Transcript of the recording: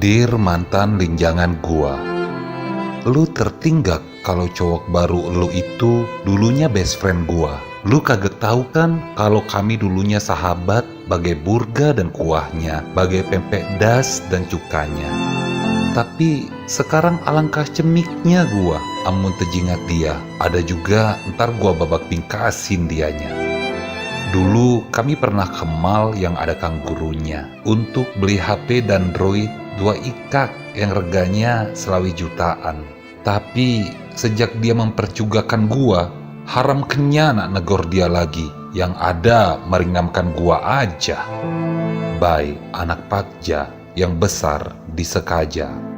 Dir mantan linjangan gua, lu tertinggak kalau cowok baru lu itu dulunya best friend gua. Lu kagak tahu kan kalau kami dulunya sahabat, bagai burga dan kuahnya, bagai pempek das dan cukanya. Tapi sekarang alangkah cemiknya gua, amun tejingat dia. Ada juga ntar gua babak pingkasin dianya. Dulu kami pernah ke mall yang ada kang gurunya untuk beli HP dan Android 2 ikak yang reganya selawi jutaan. Tapi sejak dia mempercugakan gua, haram kenya nak negor dia lagi. Yang ada meringankan gua aja. Baik anak Pakja yang besar di Sekaja.